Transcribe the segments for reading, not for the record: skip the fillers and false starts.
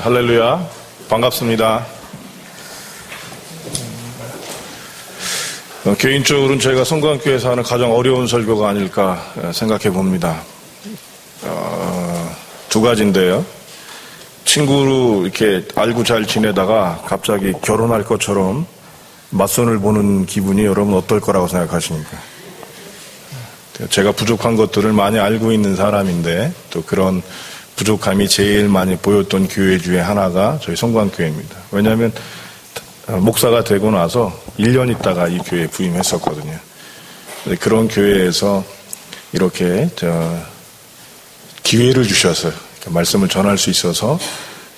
할렐루야, 반갑습니다. 개인적으로는 제가 성광교회에서 하는 가장 어려운 설교가 아닐까 생각해 봅니다. 두 가지인데요. 친구로 이렇게 알고 잘 지내다가 갑자기 결혼할 것처럼 맞선을 보는 기분이 여러분 어떨 거라고 생각하십니까? 제가 부족한 것들을 많이 알고 있는 사람인데 또 그런 부족함이 제일 많이 보였던 교회 중에 하나가 저희 성광교회입니다. 왜냐하면 목사가 되고 나서 1년 있다가 이 교회에 부임했었거든요. 그런 교회에서 이렇게 기회를 주셔서 말씀을 전할 수 있어서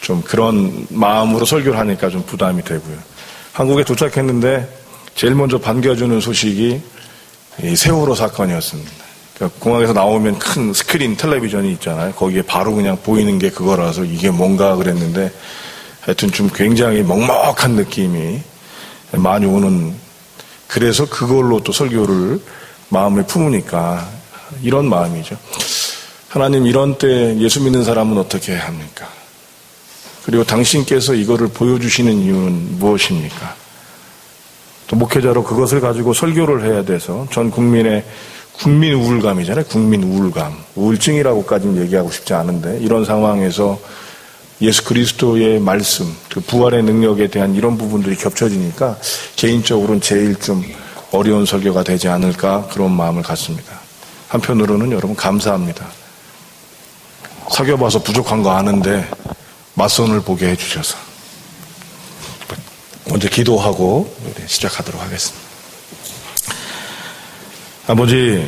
좀 그런 마음으로 설교를 하니까 좀 부담이 되고요. 한국에 도착했는데 제일 먼저 반겨주는 소식이 이 세월호 사건이었습니다. 그러니까 공항에서 나오면 큰 스크린 텔레비전이 있잖아요. 거기에 바로 그냥 보이는 게 그거라서 이게 뭔가 그랬는데 하여튼 좀 굉장히 먹먹한 느낌이 많이 오는, 그래서 그걸로 또 설교를 마음에 품으니까 이런 마음이죠. 하나님, 이런 때 예수 믿는 사람은 어떻게 해야 합니까? 그리고 당신께서 이거를 보여주시는 이유는 무엇입니까? 또 목회자로 그것을 가지고 설교를 해야 돼서 전 국민의 국민 우울감이잖아요. 국민 우울감. 우울증이라고까지는 얘기하고 싶지 않은데 이런 상황에서 예수 그리스도의 말씀, 그 부활의 능력에 대한 이런 부분들이 겹쳐지니까 개인적으로는 제일 좀 어려운 설교가 되지 않을까 그런 마음을 갖습니다. 한편으로는 여러분 감사합니다. 사귀어봐서 부족한 거 아는데 맞선을 보게 해주셔서. 먼저 기도하고 시작하도록 하겠습니다. 아버지,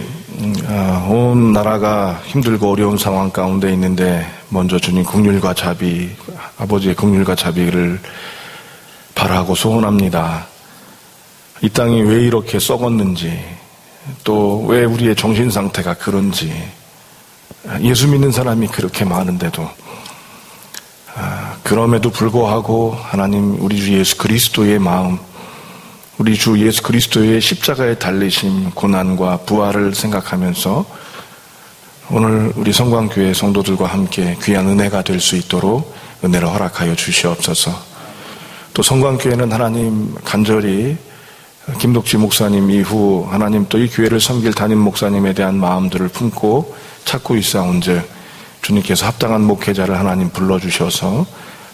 온 나라가 힘들고 어려운 상황 가운데 있는데 먼저 주님 긍휼과 자비, 아버지의 긍휼과 자비를 바라고 소원합니다. 이 땅이 왜 이렇게 썩었는지, 또 왜 우리의 정신 상태가 그런지, 예수 믿는 사람이 그렇게 많은데도 그럼에도 불구하고 하나님, 우리 주 예수 그리스도의 마음, 우리 주 예수 그리스도의 십자가에 달리심, 고난과 부활을 생각하면서 오늘 우리 성광교회 성도들과 함께 귀한 은혜가 될 수 있도록 은혜를 허락하여 주시옵소서. 또 성광교회는 하나님 간절히 김덕지 목사님 이후 하나님 또 이 교회를 섬길 담임 목사님에 대한 마음들을 품고 찾고 있사온즉 주님께서 합당한 목회자를 하나님 불러주셔서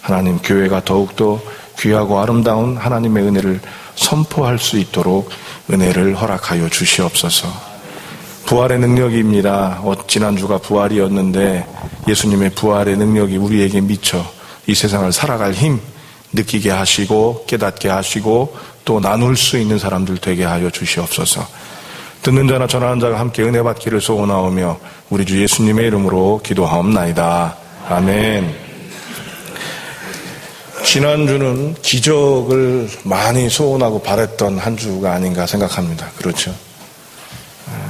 하나님 교회가 더욱더 귀하고 아름다운 하나님의 은혜를 선포할 수 있도록 은혜를 허락하여 주시옵소서. 부활의 능력입니다. 지난주가 부활이었는데 예수님의 부활의 능력이 우리에게 미쳐 이 세상을 살아갈 힘 느끼게 하시고 깨닫게 하시고 또 나눌 수 있는 사람들 되게 하여 주시옵소서. 듣는 자나 전하는 자가 함께 은혜 받기를 소원하오며 우리 주 예수님의 이름으로 기도하옵나이다. 아멘. 지난주는 기적을 많이 소원하고 바랬던 한 주가 아닌가 생각합니다. 그렇죠?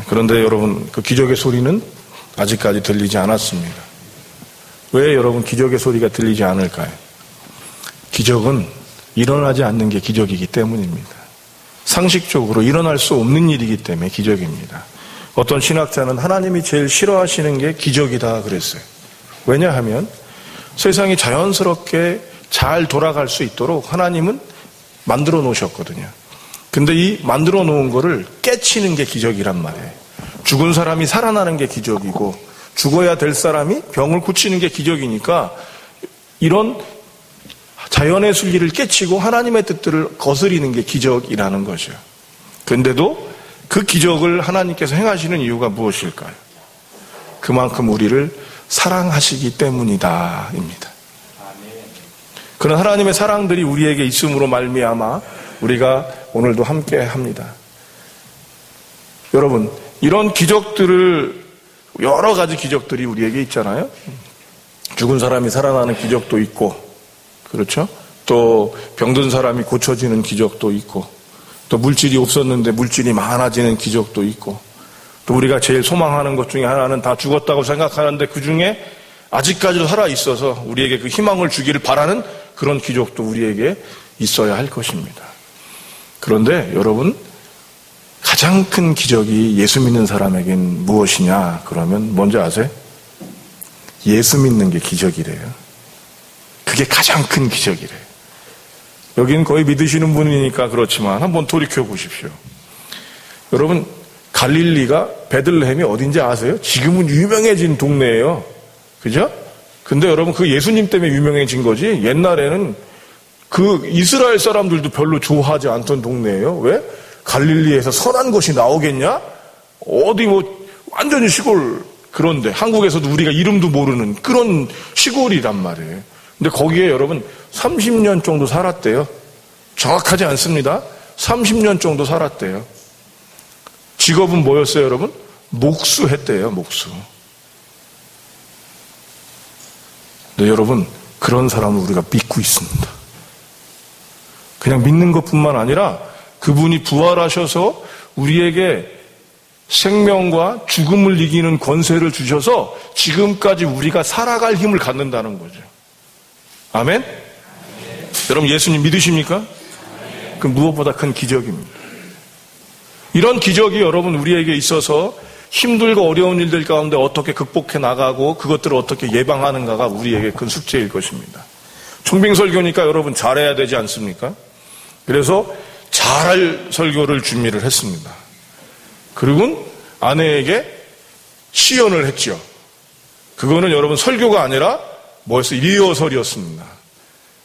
그런데 여러분, 그 기적의 소리는 아직까지 들리지 않았습니다. 왜 여러분 기적의 소리가 들리지 않을까요? 기적은 일어나지 않는 게 기적이기 때문입니다. 상식적으로 일어날 수 없는 일이기 때문에 기적입니다. 어떤 신학자는 하나님이 제일 싫어하시는 게 기적이다 그랬어요. 왜냐하면 세상이 자연스럽게 잘 돌아갈 수 있도록 하나님은 만들어 놓으셨거든요. 근데 이 만들어 놓은 거를 깨치는 게 기적이란 말이에요. 죽은 사람이 살아나는 게 기적이고 죽어야 될 사람이 병을 고치는 게 기적이니까 이런 자연의 순리를 깨치고 하나님의 뜻들을 거스리는 게 기적이라는 거죠. 그런데도 그 기적을 하나님께서 행하시는 이유가 무엇일까요? 그만큼 우리를 사랑하시기 때문이다 입니다. 그런 하나님의 사랑들이 우리에게 있음으로 말미암아 우리가 오늘도 함께 합니다. 여러분, 이런 기적들을, 여러 가지 기적들이 우리에게 있잖아요. 죽은 사람이 살아나는 기적도 있고, 그렇죠? 또 병든 사람이 고쳐지는 기적도 있고, 또 물질이 없었는데 물질이 많아지는 기적도 있고, 또 우리가 제일 소망하는 것 중에 하나는 다 죽었다고 생각하는데 그 중에 아직까지도 살아있어서 우리에게 그 희망을 주기를 바라는 그런 기적도 우리에게 있어야 할 것입니다. 그런데 여러분, 가장 큰 기적이 예수 믿는 사람에겐 무엇이냐? 그러면 뭔지 아세요? 예수 믿는 게 기적이래요. 그게 가장 큰 기적이래요. 여기는 거의 믿으시는 분이니까 그렇지만 한번 돌이켜 보십시오. 여러분, 갈릴리가 베들레헴이 어딘지 아세요? 지금은 유명해진 동네예요. 그죠? 근데 여러분, 그 예수님 때문에 유명해진 거지 옛날에는 그 이스라엘 사람들도 별로 좋아하지 않던 동네예요. 왜? 갈릴리에서 선한 것이 나오겠냐? 어디 뭐 완전히 시골, 그런데 한국에서도 우리가 이름도 모르는 그런 시골이란 말이에요. 근데 거기에 여러분 30년 정도 살았대요. 정확하지 않습니다. 30년 정도 살았대요. 직업은 뭐였어요, 여러분? 목수했대요, 목수. 근데 여러분, 그런 사람을 우리가 믿고 있습니다. 그냥 믿는 것뿐만 아니라 그분이 부활하셔서 우리에게 생명과 죽음을 이기는 권세를 주셔서 지금까지 우리가 살아갈 힘을 갖는다는 거죠. 아멘? 여러분, 예수님 믿으십니까? 그 무엇보다 큰 기적입니다. 이런 기적이 여러분 우리에게 있어서 힘들고 어려운 일들 가운데 어떻게 극복해 나가고 그것들을 어떻게 예방하는가가 우리에게 큰 숙제일 것입니다. 청빙설교니까 여러분 잘해야 되지 않습니까? 그래서 잘할 설교를 준비를 했습니다. 그리고 아내에게 시연을 했죠. 그거는 여러분 설교가 아니라 뭐였어요? 리허설이었습니다.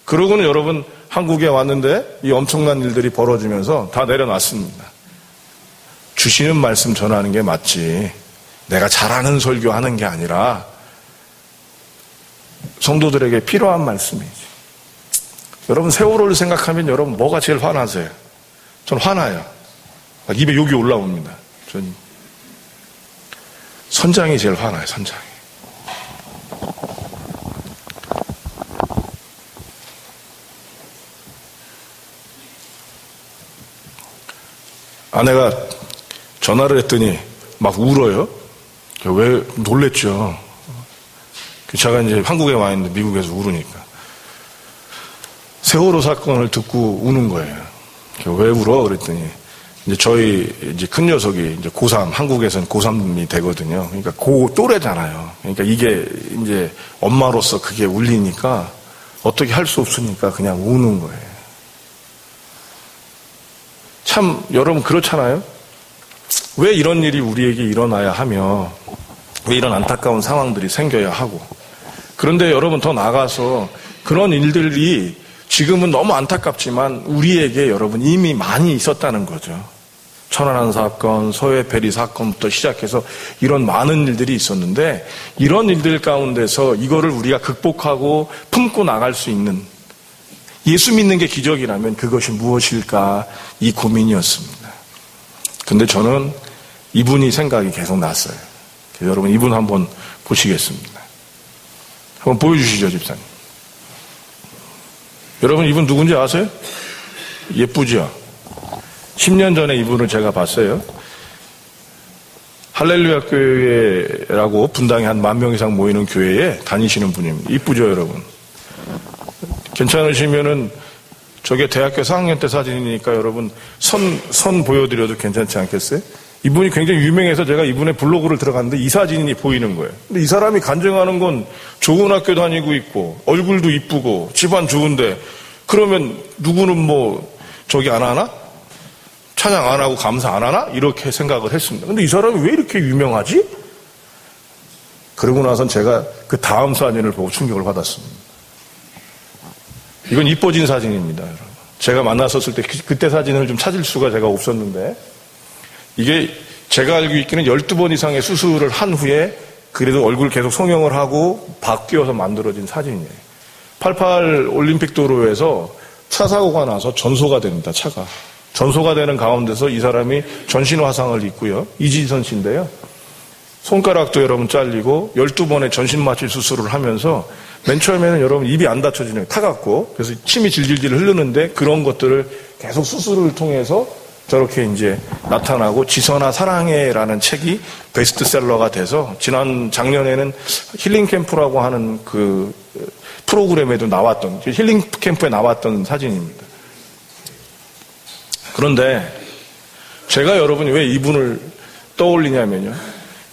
그러고는 여러분 한국에 왔는데 이 엄청난 일들이 벌어지면서 다 내려놨습니다. 주시는 말씀 전하는 게 맞지, 내가 잘하는 설교하는 게 아니라 성도들에게 필요한 말씀이지. 여러분, 세월호를 생각하면 여러분 뭐가 제일 화나세요? 전 화나요. 입에 욕이 올라옵니다. 전 선장이 제일 화나요. 선장이. 아내가 전화를 했더니 막 울어요. 왜? 놀랬죠. 제가 이제 한국에 와 있는데 미국에서 울으니까. 세월호 사건을 듣고 우는 거예요. 왜 울어? 그랬더니 이제 저희 이제 큰 녀석이 이제 고3, 한국에서는 고3이 되거든요. 그러니까 고 또래잖아요. 그러니까 이게 이제 엄마로서 그게 울리니까 어떻게 할 수 없으니까 그냥 우는 거예요. 참 여러분 그렇잖아요. 왜 이런 일이 우리에게 일어나야 하며 왜 이런 안타까운 상황들이 생겨야 하고. 그런데 여러분 더 나아가서 그런 일들이 지금은 너무 안타깝지만 우리에게 여러분 이미 많이 있었다는 거죠. 천안함 사건, 서해페리 사건부터 시작해서 이런 많은 일들이 있었는데 이런 일들 가운데서 이거를 우리가 극복하고 품고 나갈 수 있는, 예수 믿는 게 기적이라면 그것이 무엇일까, 이 고민이었습니다. 근데 저는 이분이 생각이 계속 났어요. 여러분 이분 한번 보시겠습니다. 한번 보여주시죠, 집사님. 여러분 이분 누군지 아세요? 예쁘죠? 10년 전에 이분을 제가 봤어요. 할렐루야 교회라고 분당에 한 10,000명 이상 모이는 교회에 다니시는 분입니다. 이쁘죠, 여러분? 괜찮으시면은 저게 대학교 4학년 때 사진이니까 여러분 선 보여드려도 괜찮지 않겠어요? 이분이 굉장히 유명해서 제가 이분의 블로그를 들어갔는데 이 사진이 보이는 거예요. 근데 이 사람이 간증하는 건 좋은 학교 다니고 있고 얼굴도 이쁘고 집안 좋은데 그러면 누구는 뭐 저기 안 하나? 찬양 안 하고 감사 안 하나? 이렇게 생각을 했습니다. 근데 이 사람이 왜 이렇게 유명하지? 그러고 나선 제가 그 다음 사진을 보고 충격을 받았습니다. 이건 이뻐진 사진입니다, 여러분. 제가 만났었을 때 그때 사진을 좀 찾을 수가 제가 없었는데 이게 제가 알고 있기는 12번 이상의 수술을 한 후에 그래도 얼굴 계속 성형을 하고 바뀌어서 만들어진 사진이에요. 88 올림픽 도로에서 차 사고가 나서 전소가 됩니다, 차가. 전소가 되는 가운데서 이 사람이 전신 화상을 입고요. 이지선 씨인데요. 손가락도 여러분 잘리고 12번의 전신 마취 수술을 하면서 맨 처음에는 여러분 입이 안 닫혀지는 타갖고 그래서 침이 질질질 흐르는데 그런 것들을 계속 수술을 통해서 저렇게 이제 나타나고 지선아 사랑해라는 책이 베스트셀러가 돼서 작년에는 힐링 캠프라고 하는 그 프로그램에도 나왔던, 힐링 캠프에 나왔던 사진입니다. 그런데 제가 여러분이 왜 이분을 떠올리냐면요.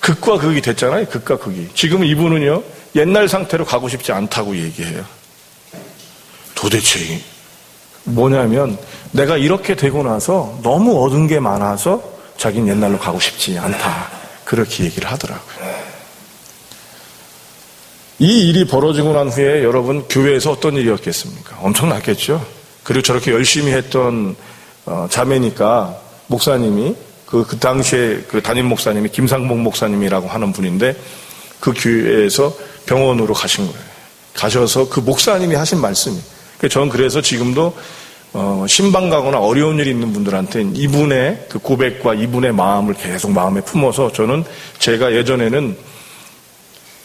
극과 극이 됐잖아요. 극과 극이. 지금 이분은요. 옛날 상태로 가고 싶지 않다고 얘기해요. 도대체 뭐냐면 내가 이렇게 되고 나서 너무 얻은 게 많아서 자기는 옛날로 가고 싶지 않다. 그렇게 얘기를 하더라고요. 이 일이 벌어지고 난 후에 여러분 교회에서 어떤 일이었겠습니까? 엄청났겠죠. 그리고 저렇게 열심히 했던 자매니까 목사님이 그 당시에 그 담임 목사님이 김상복 목사님이라고 하는 분인데 그 교회에서 병원으로 가신 거예요. 가셔서 그 목사님이 하신 말씀이. 저는 그래서 지금도 신방 가거나 어려운 일이 있는 분들한테는 이분의 그 고백과 이분의 마음을 계속 마음에 품어서 저는 제가 예전에는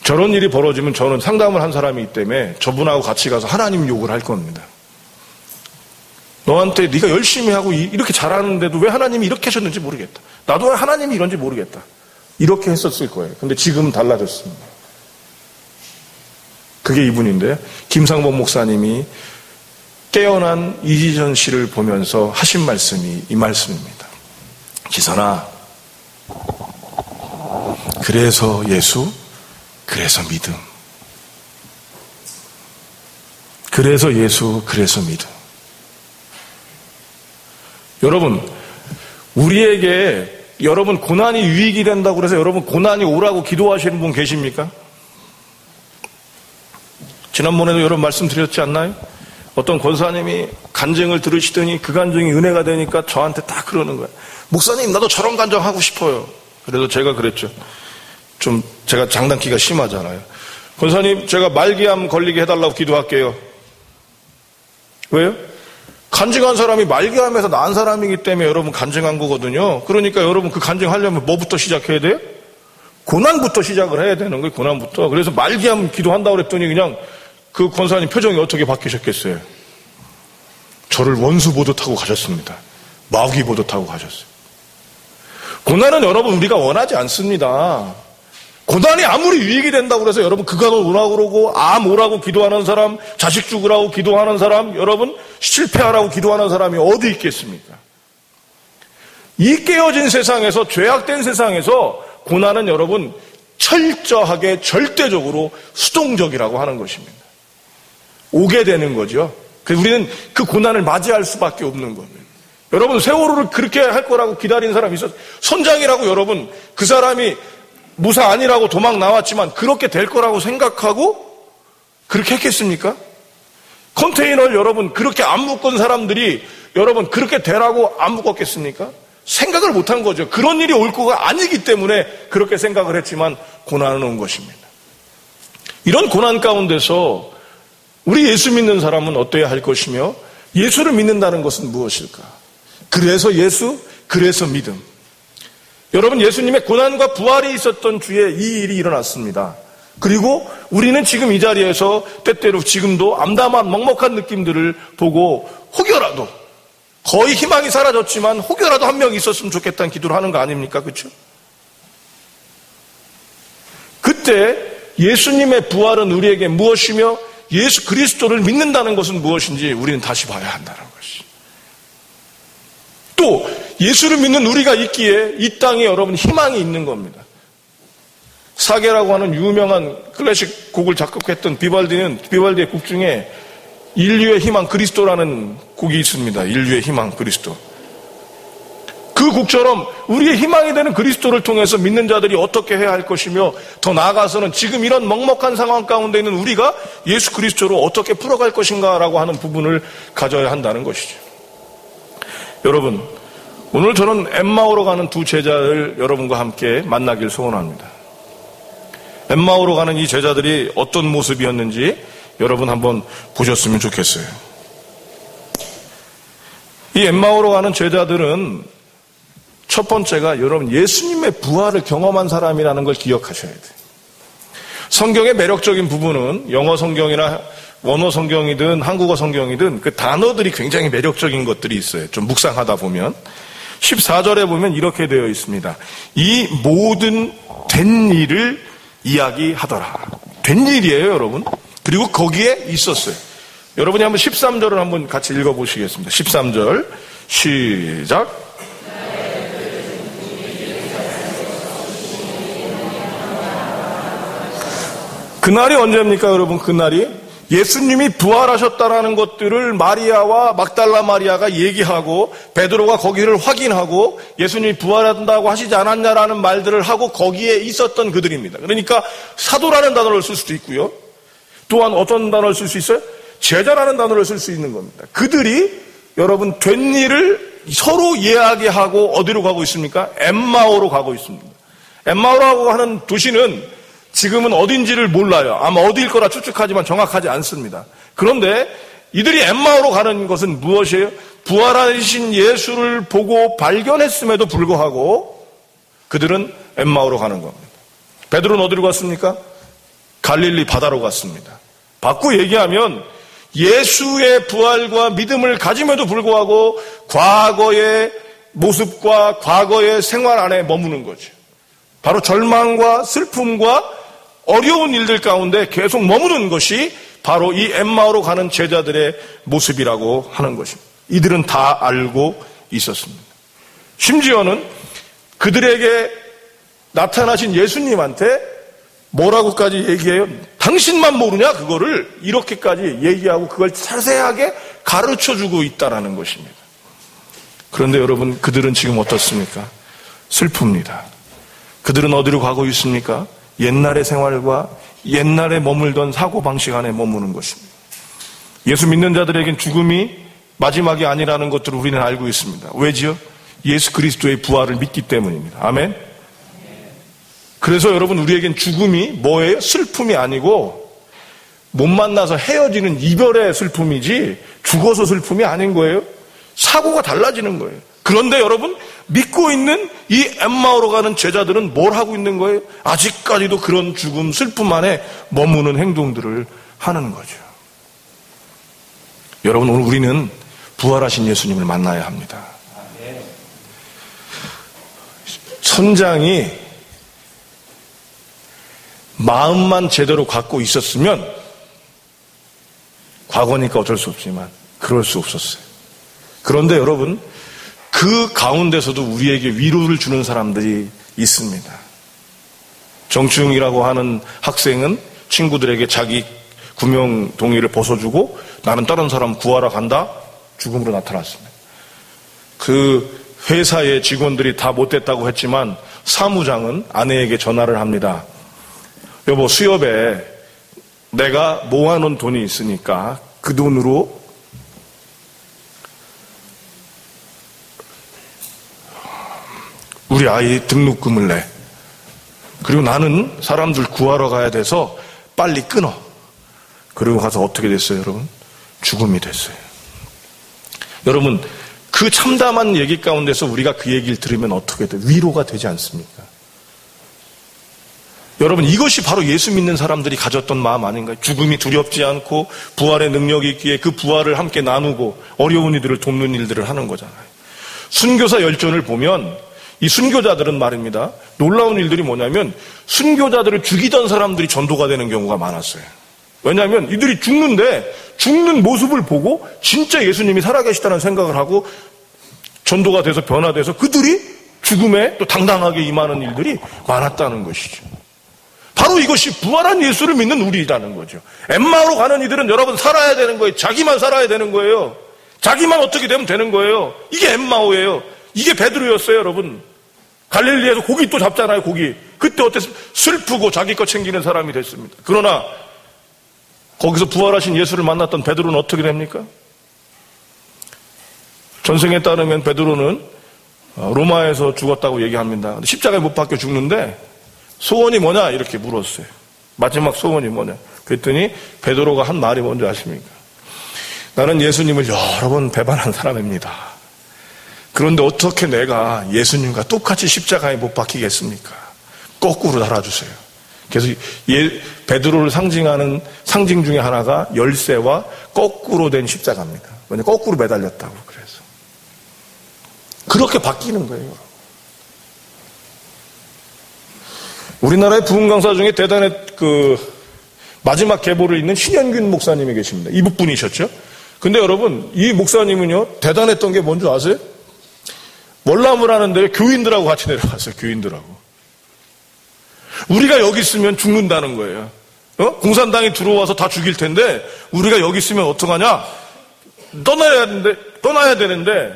저런 일이 벌어지면 저는 상담을 한 사람이기 때문에 저분하고 같이 가서 하나님 욕을 할 겁니다. 너한테 네가 열심히 하고 이렇게 잘하는데도 왜 하나님이 이렇게 하셨는지 모르겠다. 나도 왜 하나님이 이런지 모르겠다. 이렇게 했었을 거예요. 근데 지금은 달라졌습니다. 그게 이분인데요. 김상복 목사님이 깨어난 이지전 씨를 보면서 하신 말씀이 이 말씀입니다. 지선아, 그래서 예수, 그래서 믿음. 그래서 예수, 그래서 믿음. 여러분, 우리에게 여러분 고난이 유익이 된다고 그래서 여러분 고난이 오라고 기도하시는 분 계십니까? 지난번에도 여러분 말씀드렸지 않나요? 어떤 권사님이 간증을 들으시더니 그 간증이 은혜가 되니까 저한테 딱 그러는 거예요. 목사님, 나도 저런 간증하고 싶어요. 그래서 제가 그랬죠. 좀 제가 장난기가 심하잖아요. 권사님, 제가 말기암 걸리게 해달라고 기도할게요. 왜요? 간증한 사람이 말기암에서 나은 사람이기 때문에 여러분 간증한 거거든요. 그러니까 여러분 그 간증하려면 뭐부터 시작해야 돼요? 고난부터 시작을 해야 되는 거예요. 고난부터. 그래서 말기암 기도한다고 그랬더니 그냥 그 권사님 표정이 어떻게 바뀌셨겠어요? 저를 원수 보듯하고 가셨습니다. 마귀 보듯하고 가셨어요. 고난은 여러분 우리가 원하지 않습니다. 고난이 아무리 유익이 된다고 그래서 여러분 그간을 오라고 그러고 암 오라고 기도하는 사람, 자식 죽으라고 기도하는 사람, 여러분 실패하라고 기도하는 사람이 어디 있겠습니까? 이 깨어진 세상에서, 죄악된 세상에서 고난은 여러분 철저하게 절대적으로 수동적이라고 하는 것입니다. 오게 되는 거죠. 그래서 우리는 그 고난을 맞이할 수밖에 없는 겁니다. 여러분 세월호를 그렇게 할 거라고 기다린 사람이 있었어요. 선장이라고 여러분 그 사람이 무사 아니라고 도망 나왔지만 그렇게 될 거라고 생각하고 그렇게 했겠습니까? 컨테이너를 여러분 그렇게 안 묶은 사람들이 여러분 그렇게 되라고 안 묶었겠습니까? 생각을 못한 거죠. 그런 일이 올 거가 아니기 때문에 그렇게 생각을 했지만 고난은 온 것입니다. 이런 고난 가운데서 우리 예수 믿는 사람은 어떠해야 할 것이며 예수를 믿는다는 것은 무엇일까? 그래서 예수, 그래서 믿음. 여러분 예수님의 고난과 부활이 있었던 주에 이 일이 일어났습니다. 그리고 우리는 지금 이 자리에서 때때로 지금도 암담한 먹먹한 느낌들을 보고 혹여라도 거의 희망이 사라졌지만 혹여라도 한 명 있었으면 좋겠다는 기도를 하는 거 아닙니까? 그렇죠? 그때 예수님의 부활은 우리에게 무엇이며 예수 그리스도를 믿는다는 것은 무엇인지 우리는 다시 봐야 한다는 것이. 또 예수를 믿는 우리가 있기에 이 땅에 여러분 희망이 있는 겁니다. 사계라고 하는 유명한 클래식 곡을 작곡했던 비발디의 곡 중에 인류의 희망 그리스도라는 곡이 있습니다. 인류의 희망 그리스도. 그 곡처럼 우리의 희망이 되는 그리스도를 통해서 믿는 자들이 어떻게 해야 할 것이며 더 나아가서는 지금 이런 먹먹한 상황 가운데 있는 우리가 예수 그리스도로 어떻게 풀어갈 것인가라고 하는 부분을 가져야 한다는 것이죠. 여러분, 오늘 저는 엠마오로 가는 두 제자를 여러분과 함께 만나길 소원합니다. 엠마오로 가는 이 제자들이 어떤 모습이었는지 여러분 한번 보셨으면 좋겠어요. 이 엠마오로 가는 제자들은 첫 번째가 여러분 예수님의 부활을 경험한 사람이라는 걸 기억하셔야 돼요. 성경의 매력적인 부분은 영어 성경이나 원어 성경이든 한국어 성경이든 그 단어들이 굉장히 매력적인 것들이 있어요. 좀 묵상하다 보면 14절에 보면 이렇게 되어 있습니다. 이 모든 된 일을 이야기하더라. 된 일이에요, 여러분. 그리고 거기에 있었어요. 여러분이 한번 13절을 한번 같이 읽어보시겠습니다. 13절 시작. 그날이 언제입니까, 여러분? 그날이 예수님이 부활하셨다라는 것들을 마리아와 막달라 마리아가 얘기하고 베드로가 거기를 확인하고 예수님이 부활한다고 하시지 않았냐라는 말들을 하고 거기에 있었던 그들입니다. 그러니까 사도라는 단어를 쓸 수도 있고요. 또한 어떤 단어를 쓸 수 있어요? 제자라는 단어를 쓸 수 있는 겁니다. 그들이 여러분 된 일을 서로 이야기하고 어디로 가고 있습니까? 엠마오로 가고 있습니다. 엠마오라고 하는 도시는 지금은 어딘지를 몰라요. 아마 어디일 거라 추측하지만 정확하지 않습니다. 그런데 이들이 엠마오로 가는 것은 무엇이에요? 부활하신 예수를 보고 발견했음에도 불구하고 그들은 엠마오로 가는 겁니다. 베드로는 어디로 갔습니까? 갈릴리 바다로 갔습니다. 바꿔 얘기하면 예수의 부활과 믿음을 가짐에도 불구하고 과거의 모습과 과거의 생활 안에 머무는 거죠. 바로 절망과 슬픔과 어려운 일들 가운데 계속 머무는 것이 바로 이 엠마오로 가는 제자들의 모습이라고 하는 것입니다. 이들은 다 알고 있었습니다. 심지어는 그들에게 나타나신 예수님한테 뭐라고까지 얘기해요? 당신만 모르냐? 그거를 이렇게까지 얘기하고 그걸 자세하게 가르쳐주고 있다라는 것입니다. 그런데 여러분, 그들은 지금 어떻습니까? 슬픕니다. 그들은 어디로 가고 있습니까? 옛날의 생활과 옛날에 머물던 사고방식 안에 머무는 것입니다. 예수 믿는 자들에겐 죽음이 마지막이 아니라는 것들을 우리는 알고 있습니다. 왜지요? 예수 그리스도의 부활을 믿기 때문입니다. 아멘? 그래서 여러분, 우리에겐 죽음이 뭐예요? 슬픔이 아니고 못 만나서 헤어지는 이별의 슬픔이지 죽어서 슬픔이 아닌 거예요. 사고가 달라지는 거예요. 그런데 여러분, 믿고 있는 이 엠마오로 가는 제자들은 뭘 하고 있는 거예요? 아직까지도 그런 죽음, 슬픔 안에 머무는 행동들을 하는 거죠. 여러분, 오늘 우리는 부활하신 예수님을 만나야 합니다. 선장이 마음만 제대로 갖고 있었으면, 과거니까 어쩔 수 없지만 그럴 수 없었어요. 그런데 여러분, 그 가운데서도 우리에게 위로를 주는 사람들이 있습니다. 정충이라고 하는 학생은 친구들에게 자기 구명 동의를 벗어주고 나는 다른 사람 구하러 간다? 죽음으로 나타났습니다. 그 회사의 직원들이 다 못됐다고 했지만 사무장은 아내에게 전화를 합니다. 여보, 수협에 내가 모아놓은 돈이 있으니까 그 돈으로 우리 아이 등록금을 내. 그리고 나는 사람들 구하러 가야 돼서 빨리 끊어. 그리고 가서 어떻게 됐어요, 여러분? 죽음이 됐어요. 여러분, 그 참담한 얘기 가운데서 우리가 그 얘기를 들으면 어떻게 돼요? 위로가 되지 않습니까? 여러분, 이것이 바로 예수 믿는 사람들이 가졌던 마음 아닌가요? 죽음이 두렵지 않고 부활의 능력이 있기에 그 부활을 함께 나누고 어려운 이들을 돕는 일들을 하는 거잖아요. 순교사 열전을 보면 이 순교자들은 말입니다. 놀라운 일들이 뭐냐면 순교자들을 죽이던 사람들이 전도가 되는 경우가 많았어요. 왜냐하면 이들이 죽는 모습을 보고 진짜 예수님이 살아계시다는 생각을 하고 전도가 돼서 변화돼서 그들이 죽음에 또 당당하게 임하는 일들이 많았다는 것이죠. 바로 이것이 부활한 예수를 믿는 우리라는 거죠. 엠마오로 가는 이들은 여러분 살아야 되는 거예요. 자기만 살아야 되는 거예요. 자기만 어떻게 되면 되는 거예요. 이게 엠마오예요. 이게 베드로였어요, 여러분. 갈릴리에서 고기 또 잡잖아요, 고기. 그때 어땠어요? 슬프고 자기 거 챙기는 사람이 됐습니다. 그러나 거기서 부활하신 예수를 만났던 베드로는 어떻게 됩니까? 전생에 따르면 베드로는 로마에서 죽었다고 얘기합니다. 십자가에 못 박혀 죽는데 소원이 뭐냐? 이렇게 물었어요. 마지막 소원이 뭐냐? 그랬더니 베드로가 한 말이 뭔지 아십니까? 나는 예수님을 여러 번 배반한 사람입니다. 그런데 어떻게 내가 예수님과 똑같이 십자가에 못 박히겠습니까? 거꾸로 달아주세요. 그래서 베드로를 상징하는 상징 중에 하나가 열쇠와 거꾸로 된 십자가입니다. 왜냐하면 거꾸로 매달렸다고 그래서. 그렇게 바뀌는 거예요. 우리나라의 부흥 강사 중에 대단히 마지막 계보를 잇는 신현균 목사님이 계십니다. 이북 분이셨죠? 근데 여러분, 이 목사님은요, 대단했던 게 뭔지 아세요? 월남을 하는데 교인들하고 같이 내려갔어요. 교인들하고. 우리가 여기 있으면 죽는다는 거예요. 공산당이 들어와서 다 죽일 텐데 우리가 여기 있으면 어떡하냐? 떠나야 되는데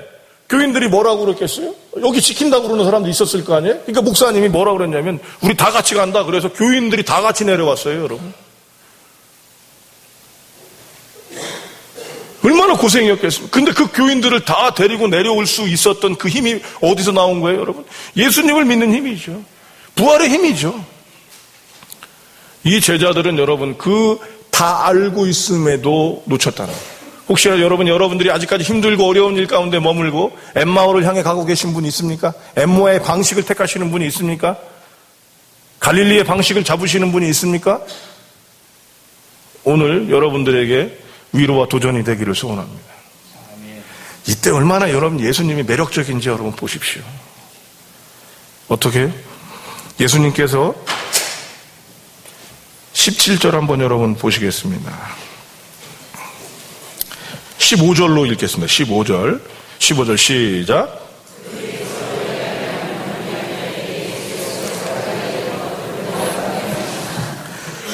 교인들이 뭐라고 그랬겠어요? 여기 지킨다고 그러는 사람도 있었을 거 아니에요? 그러니까 목사님이 뭐라고 그랬냐면 우리 다 같이 간다. 그래서 교인들이 다 같이 내려왔어요, 여러분. 얼마나 고생이었겠습니까? 근데 그 교인들을 다 데리고 내려올 수 있었던 그 힘이 어디서 나온 거예요, 여러분? 예수님을 믿는 힘이죠. 부활의 힘이죠. 이 제자들은 여러분 다 알고 있음에도 놓쳤다는 거예요. 혹시나 여러분들이 아직까지 힘들고 어려운 일 가운데 머물고 엠마오를 향해 가고 계신 분이 있습니까? 엠마오의 방식을 택하시는 분이 있습니까? 갈릴리의 방식을 잡으시는 분이 있습니까? 오늘 여러분들에게 위로와 도전이 되기를 소원합니다. 이때 얼마나 여러분 예수님이 매력적인지 여러분 보십시오. 어떻게? 예수님께서 17절 한번 여러분 보시겠습니다. 15절로 읽겠습니다. 15절 시작.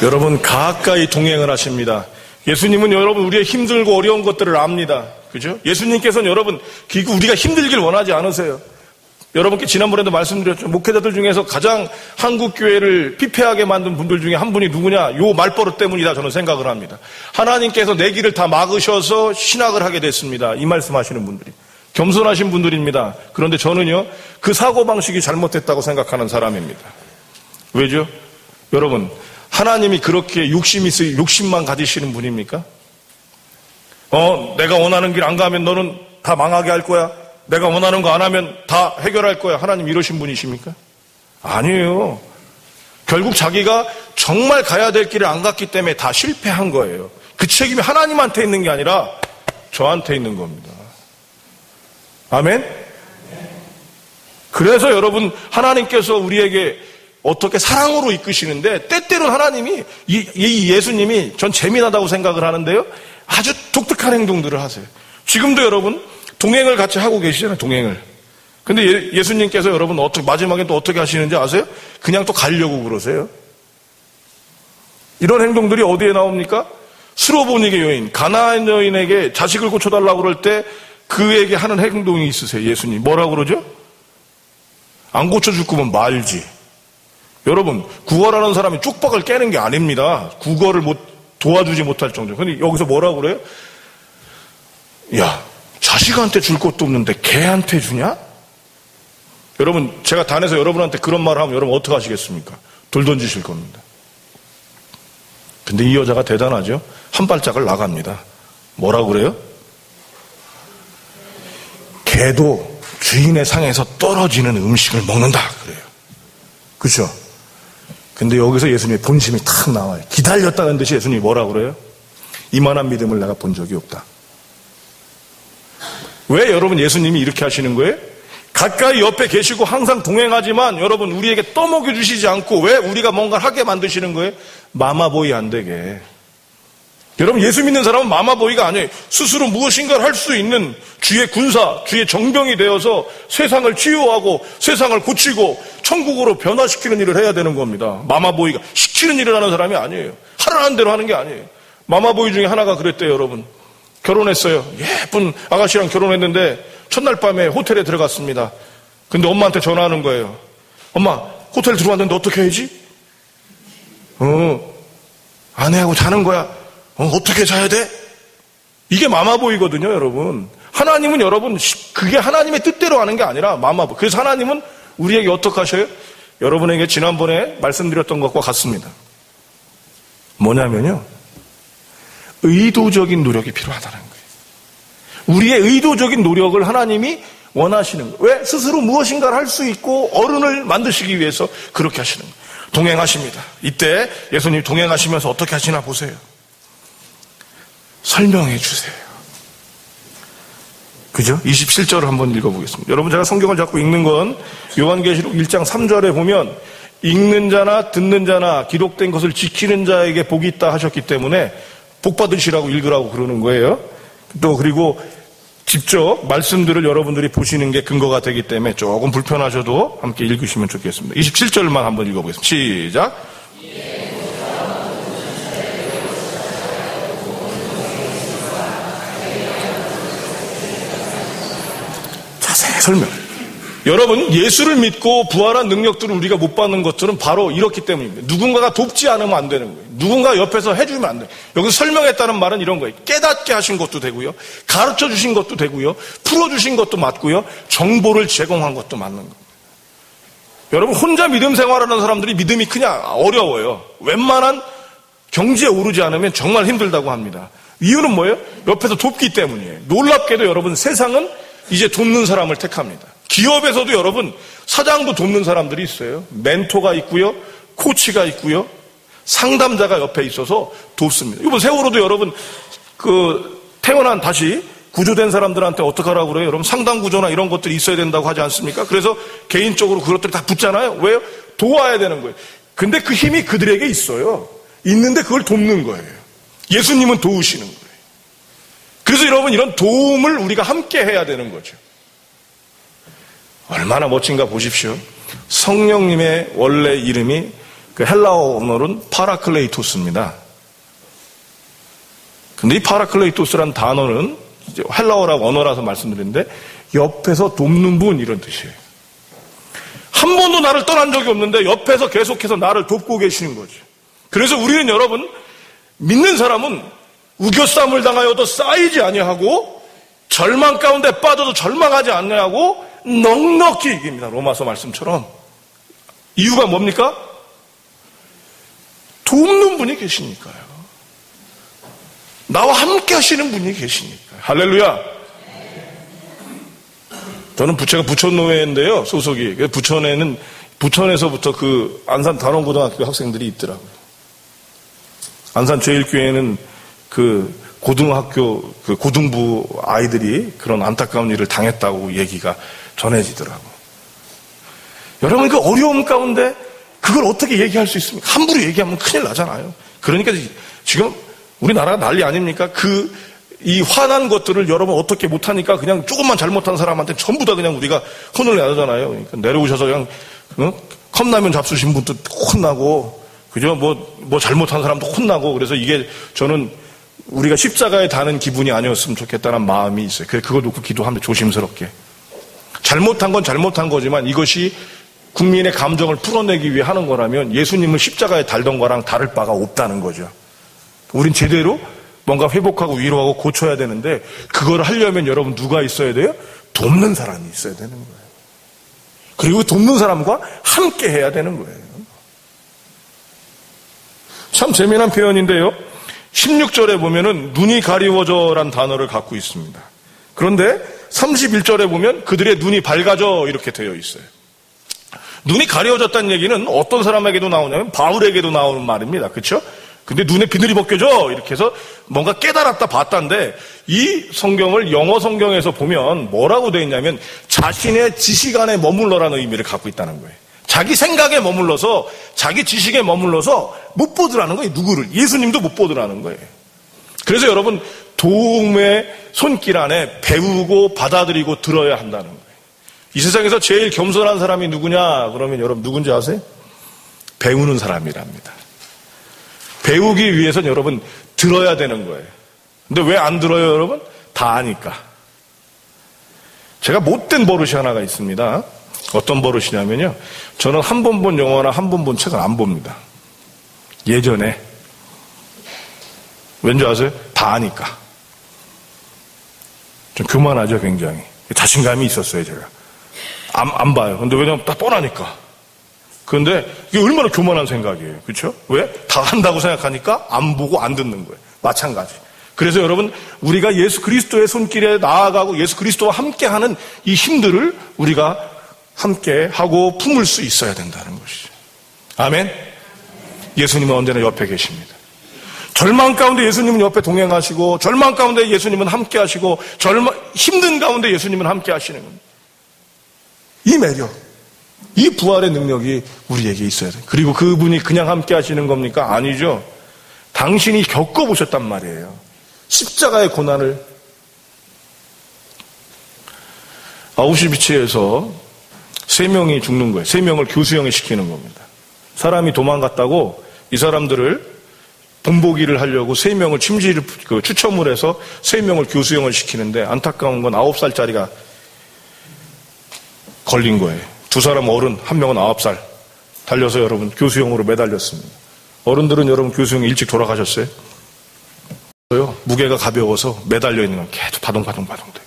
여러분 가까이 동행을 하십니다. 예수님은 여러분 우리의 힘들고 어려운 것들을 압니다. 그죠? 예수님께서는 여러분 우리가 힘들길 원하지 않으세요. 여러분께 지난번에도 말씀드렸죠. 목회자들 중에서 가장 한국교회를 피폐하게 만든 분들 중에 한 분이 누구냐? 요 말버릇 때문이다 저는 생각을 합니다. 하나님께서 내 길을 다 막으셔서 신학을 하게 됐습니다. 이 말씀하시는 분들이. 겸손하신 분들입니다. 그런데 저는요. 그 사고방식이 잘못됐다고 생각하는 사람입니다. 왜죠? 여러분 하나님이 그렇게 욕심만 가지시는 분입니까? 내가 원하는 길 안 가면 너는 다 망하게 할 거야. 내가 원하는 거 안 하면 다 해결할 거야. 하나님 이러신 분이십니까? 아니에요. 결국 자기가 정말 가야 될 길을 안 갔기 때문에 다 실패한 거예요. 그 책임이 하나님한테 있는 게 아니라 저한테 있는 겁니다. 아멘? 그래서 여러분 하나님께서 우리에게 어떻게 사랑으로 이끄시는데 때때로는 하나님이 이 예수님이 전 재미나다고 생각을 하는데요. 아주 독특한 행동들을 하세요. 지금도 여러분 동행을 같이 하고 계시잖아요. 동행을. 근데 예수님께서 여러분 마지막에 또 어떻게 하시는지 아세요? 그냥 또 가려고 그러세요. 이런 행동들이 어디에 나옵니까? 스로보닉의 여인, 가나안 여인에게 자식을 고쳐달라고 그럴 때 그에게 하는 행동이 있으세요. 예수님 뭐라고 그러죠? 안 고쳐줄 거면 말지. 여러분 구걸하는 사람이 쪽박을 깨는 게 아닙니다. 구걸을 도와주지 못할 정도. 근데 여기서 뭐라고 그래요? 야, 자식한테 줄 것도 없는데 개한테 주냐? 여러분 제가 단에서 여러분한테 그런 말을 하면 여러분 어떻게 하시겠습니까? 돌 던지실 겁니다. 근데 이 여자가 대단하죠? 한 발짝을 나갑니다. 뭐라고 그래요? 개도 주인의 상에서 떨어지는 음식을 먹는다 그래요. 그렇죠? 근데 여기서 예수님의 본심이 탁 나와요. 기다렸다는 듯이 예수님이 뭐라고 그래요? 이만한 믿음을 내가 본 적이 없다. 왜 여러분 예수님이 이렇게 하시는 거예요? 가까이 옆에 계시고 항상 동행하지만 여러분 우리에게 떠먹여 주시지 않고 왜 우리가 뭔가를 하게 만드시는 거예요? 마마보이 안 되게. 여러분 예수 믿는 사람은 마마보이가 아니에요. 스스로 무엇인가를 할 수 있는 주의 군사, 주의 정병이 되어서 세상을 치유하고 세상을 고치고 천국으로 변화시키는 일을 해야 되는 겁니다. 마마보이가 시키는 일을 하는 사람이 아니에요. 하라는 대로 하는 게 아니에요. 마마보이 중에 하나가 그랬대요. 여러분 결혼했어요. 예쁜 아가씨랑 결혼했는데 첫날 밤에 호텔에 들어갔습니다. 근데 엄마한테 전화하는 거예요. 엄마 호텔 들어왔는데 어떻게 해야지? 아내하고 자는 거야. 어떻게 자야 돼? 이게 마마보이거든요, 여러분. 하나님은 여러분, 그게 하나님의 뜻대로 하는 게 아니라 마마보이. 그래서 하나님은 우리에게 어떻게 하셔요? 여러분에게 지난번에 말씀드렸던 것과 같습니다. 뭐냐면요. 의도적인 노력이 필요하다는 거예요. 우리의 의도적인 노력을 하나님이 원하시는 거예요. 왜? 스스로 무엇인가를 할 수 있고 어른을 만드시기 위해서 그렇게 하시는 거예요. 동행하십니다. 이때 예수님이 동행하시면서 어떻게 하시나 보세요. 설명해 주세요. 그죠? 27절을 한번 읽어보겠습니다. 여러분 제가 성경을 자꾸 읽는 건 요한계시록 1장 3절에 보면 읽는 자나 듣는 자나 기록된 것을 지키는 자에게 복이 있다 하셨기 때문에 복 받으시라고 읽으라고 그러는 거예요. 또 그리고 직접 말씀들을 여러분들이 보시는 게 근거가 되기 때문에 조금 불편하셔도 함께 읽으시면 좋겠습니다. 27절만 한번 읽어보겠습니다. 시작. 설명. 여러분, 예수를 믿고 부활한 능력들을 우리가 못 받는 것들은 바로 이렇기 때문입니다. 누군가가 돕지 않으면 안 되는 거예요. 누군가 옆에서 해주면 안 돼요. 여기서 설명했다는 말은 이런 거예요. 깨닫게 하신 것도 되고요. 가르쳐 주신 것도 되고요. 풀어주신 것도 맞고요. 정보를 제공한 것도 맞는 거예요. 여러분, 혼자 믿음 생활하는 사람들이 믿음이 그냥 어려워요. 웬만한 경지에 오르지 않으면 정말 힘들다고 합니다. 이유는 뭐예요? 옆에서 돕기 때문이에요. 놀랍게도 여러분, 세상은 이제 돕는 사람을 택합니다. 기업에서도 여러분, 사장도 돕는 사람들이 있어요. 멘토가 있고요. 코치가 있고요. 상담자가 옆에 있어서 돕습니다. 이번 세월호도 여러분, 태어난 다시 구조된 사람들한테 어떻게 하라고 그래요? 여러분, 상담 구조나 이런 것들이 있어야 된다고 하지 않습니까? 그래서 개인적으로 그것들이 다 붙잖아요. 왜요? 도와야 되는 거예요. 근데 그 힘이 그들에게 있어요. 있는데 그걸 돕는 거예요. 예수님은 도우시는 거예요. 그래서 여러분, 이런 도움을 우리가 함께 해야 되는 거죠. 얼마나 멋진가 보십시오. 성령님의 원래 이름이 그 헬라어 언어는 파라클레이토스입니다. 근데 이 파라클레이토스라는 단어는 이제 헬라어라고 언어라서 말씀드렸는데 옆에서 돕는 분 이런 뜻이에요. 한 번도 나를 떠난 적이 없는데 옆에서 계속해서 나를 돕고 계시는 거죠. 그래서 우리는 여러분, 믿는 사람은 우겨쌈을 당하여도 쌓이지 아니하고 절망 가운데 빠져도 절망하지 아니하고 넉넉히 이깁니다. 로마서 말씀처럼. 이유가 뭡니까? 돕는 분이 계시니까요. 나와 함께 하시는 분이 계시니까요. 할렐루야. 저는 제가 부천노회인데요, 소속이. 부천에서부터 그 안산 단원고등학교 학생들이 있더라고요. 안산제일교회는 그 고등학교, 그 고등부 아이들이 그런 안타까운 일을 당했다고 얘기가 전해지더라고요. 여러분, 그 어려움 가운데 그걸 어떻게 얘기할 수 있습니까? 함부로 얘기하면 큰일 나잖아요. 그러니까 지금 우리나라가 난리 아닙니까? 이 화난 것들을 여러분 어떻게 못하니까 그냥 조금만 잘못한 사람한테 전부 다 그냥 우리가 혼을 내잖아요. 그러니까 내려오셔서 그냥, 컵라면 잡수신 분도 혼나고, 그죠? 뭐 잘못한 사람도 혼나고, 그래서 이게 저는 우리가 십자가에 다는 기분이 아니었으면 좋겠다는 마음이 있어요. 그래서 그거 놓고 기도하면 조심스럽게. 잘못한 건 잘못한 거지만 이것이 국민의 감정을 풀어내기 위해 하는 거라면 예수님을 십자가에 달던 거랑 다를 바가 없다는 거죠. 우린 제대로 뭔가 회복하고 위로하고 고쳐야 되는데 그걸 하려면 여러분 누가 있어야 돼요? 돕는 사람이 있어야 되는 거예요. 그리고 돕는 사람과 함께 해야 되는 거예요. 참 재미난 표현인데요. 16절에 보면은 눈이 가리워져란 단어를 갖고 있습니다. 그런데 31절에 보면 그들의 눈이 밝아져 이렇게 되어 있어요. 눈이 가려워졌다는 얘기는 어떤 사람에게도 나오냐면 바울에게도 나오는 말입니다. 그렇죠? 근데 눈에 비늘이 벗겨져 이렇게 해서 뭔가 깨달았다 봤다인데 이 성경을 영어 성경에서 보면 뭐라고 되어 있냐면 자신의 지식 안에 머물러라는 의미를 갖고 있다는 거예요. 자기 생각에 머물러서 자기 지식에 머물러서 못 보더라는 거예요. 누구를? 예수님도 못 보더라는 거예요. 그래서 여러분 도움의 손길 안에 배우고 받아들이고 들어야 한다는 거예요. 이 세상에서 제일 겸손한 사람이 누구냐? 그러면 여러분 누군지 아세요? 배우는 사람이랍니다. 배우기 위해서는 여러분 들어야 되는 거예요. 근데 왜 안 들어요, 여러분? 다 아니까. 제가 못된 버릇이 하나가 있습니다. 어떤 버릇이냐면요. 저는 한 번 본 영화나 한 번 본 책을 안 봅니다. 예전에. 왠지 아세요? 다 아니까. 좀 교만하죠, 굉장히. 자신감이 있었어요, 제가. 안 봐요. 근데 왜냐면 다 뻔하니까. 그런데 이게 얼마나 교만한 생각이에요. 그렇죠? 왜? 다 한다고 생각하니까 안 보고 안 듣는 거예요. 마찬가지. 그래서 여러분, 우리가 예수 그리스도의 손길에 나아가고 예수 그리스도와 함께하는 이 힘들을 우리가 함께 하고 품을 수 있어야 된다는 것이죠. 아멘? 예수님은 언제나 옆에 계십니다. 절망 가운데 예수님은 옆에 동행하시고 절망 가운데 예수님은 함께 하시고 힘든 가운데 예수님은 함께 하시는 겁니다. 이 매력, 이 부활의 능력이 우리에게 있어야 돼요. 그리고 그분이 그냥 함께 하시는 겁니까? 아니죠. 당신이 겪어보셨단 말이에요. 십자가의 고난을. 아우슈비츠에서 3명이 죽는 거예요. 3명을 교수형을 시키는 겁니다. 사람이 도망갔다고 이 사람들을 본보기를 하려고 3명을 추첨을 해서 3명을 교수형을 시키는데 안타까운 건 9살짜리가 걸린 거예요. 두 사람 어른, 한 명은 9살 달려서 여러분 교수형으로 매달렸습니다. 어른들은 여러분 교수형이 일찍 돌아가셨어요? 무게가 가벼워서 매달려 있는 건 계속 바동바동 돼요.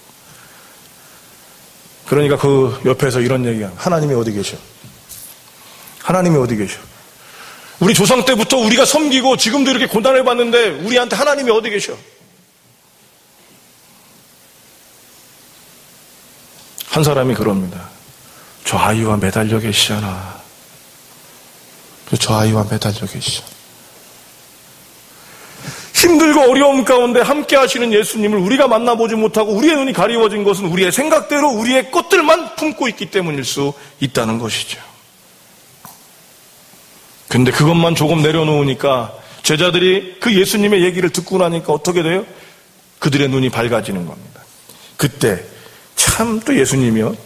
그러니까 그 옆에서 이런 얘기가, 하나님이 어디 계셔? 하나님이 어디 계셔? 우리 조상 때부터 우리가 섬기고 지금도 이렇게 고난을 받는데 우리한테 하나님이 어디 계셔? 한 사람이 그럽니다. 저 아이와 매달려 계시잖아. 저 아이와 매달려 계시죠. 힘들고 어려움 가운데 함께 하시는 예수님을 우리가 만나보지 못하고 우리의 눈이 가리워진 것은 우리의 생각대로 우리의 것들만 품고 있기 때문일 수 있다는 것이죠. 근데 그것만 조금 내려놓으니까 제자들이 그 예수님의 얘기를 듣고 나니까 어떻게 돼요? 그들의 눈이 밝아지는 겁니다. 그때 참 또 예수님이요,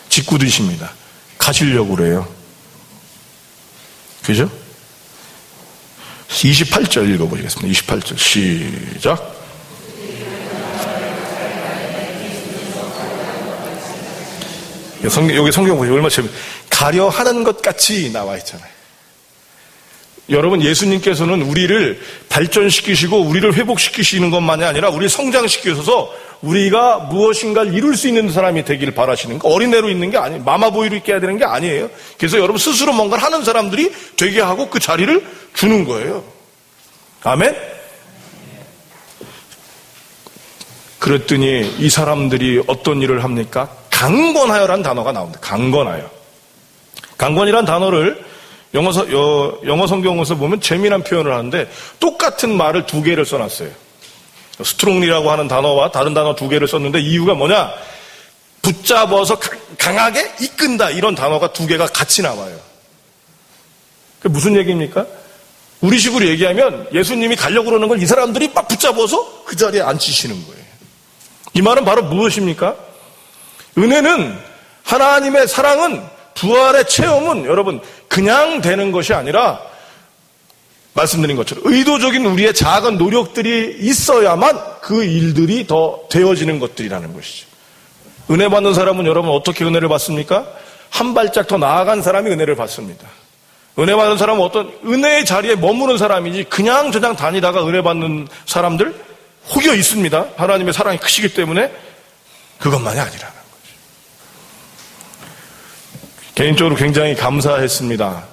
짓궂으십니다. 가시려고 그래요. 그죠? 28절 읽어보시겠습니다. 28절 시작. 여기 성경 보시면 얼마나 재밌어요. 가려 하는 것 같이 나와 있잖아요. 여러분, 예수님께서는 우리를 발전시키시고 우리를 회복시키시는 것만이 아니라 우리를 성장시키셔서 우리가 무엇인가를 이룰 수 있는 사람이 되기를 바라시는 거. 어린애로 있는 게 아니에요. 마마보이로 있게 해야 되는 게 아니에요. 그래서 여러분 스스로 뭔가를 하는 사람들이 되게 하고 그 자리를 주는 거예요. 아멘? 그랬더니 이 사람들이 어떤 일을 합니까? 강권하여라는 단어가 나옵니다. 강권하여. 강권이란 단어를 영어 성경에서 보면 재미난 표현을 하는데 똑같은 말을 두 개를 써놨어요. 스트롱리라고 하는 단어와 다른 단어 두 개를 썼는데 이유가 뭐냐? 붙잡아서 강하게 이끈다, 이런 단어가 두 개가 같이 나와요. 그게 무슨 얘기입니까? 우리식으로 얘기하면 예수님이 가려고 그러는 걸 이 사람들이 막 붙잡아서 그 자리에 앉히시는 거예요. 이 말은 바로 무엇입니까? 은혜는, 하나님의 사랑은, 부활의 체험은 여러분 그냥 되는 것이 아니라 말씀드린 것처럼 의도적인 우리의 작은 노력들이 있어야만 그 일들이 더 되어지는 것들이라는 것이죠. 은혜 받는 사람은 여러분 어떻게 은혜를 받습니까? 한 발짝 더 나아간 사람이 은혜를 받습니다. 은혜 받는 사람은 어떤 은혜의 자리에 머무는 사람이지 그냥 저냥 다니다가 은혜 받는 사람들 혹여 있습니다. 하나님의 사랑이 크시기 때문에 그것만이 아니라는 거죠. 개인적으로 굉장히 감사했습니다.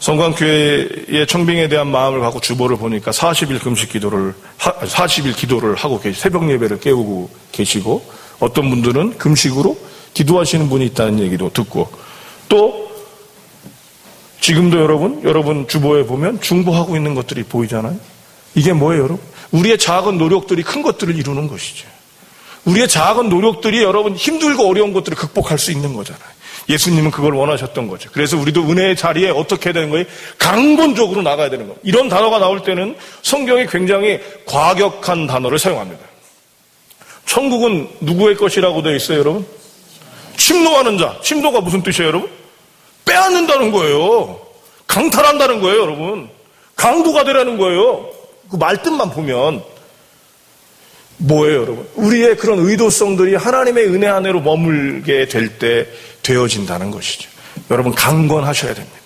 성광교회의 청빙에 대한 마음을 갖고 주보를 보니까 40일 기도를 하고 새벽 예배를 깨우고 계시고, 어떤 분들은 금식으로 기도하시는 분이 있다는 얘기도 듣고, 또 지금도 여러분 주보에 보면 중보하고 있는 것들이 보이잖아요. 이게 뭐예요, 여러분? 우리의 작은 노력들이 큰 것들을 이루는 것이죠. 우리의 작은 노력들이 여러분 힘들고 어려운 것들을 극복할 수 있는 거잖아요. 예수님은 그걸 원하셨던 거죠. 그래서 우리도 은혜의 자리에 어떻게 되는 거예요? 강건적으로 나가야 되는 거예요. 이런 단어가 나올 때는 성경이 굉장히 과격한 단어를 사용합니다. 천국은 누구의 것이라고 되어 있어요, 여러분? 침노하는 자. 침노가 무슨 뜻이에요, 여러분? 빼앗는다는 거예요. 강탈한다는 거예요, 여러분. 강도가 되라는 거예요. 그 말뜻만 보면 뭐예요, 여러분? 우리의 그런 의도성들이 하나님의 은혜 안으로 머물게 될 때 되어진다는 것이죠. 여러분, 강건하셔야 됩니다.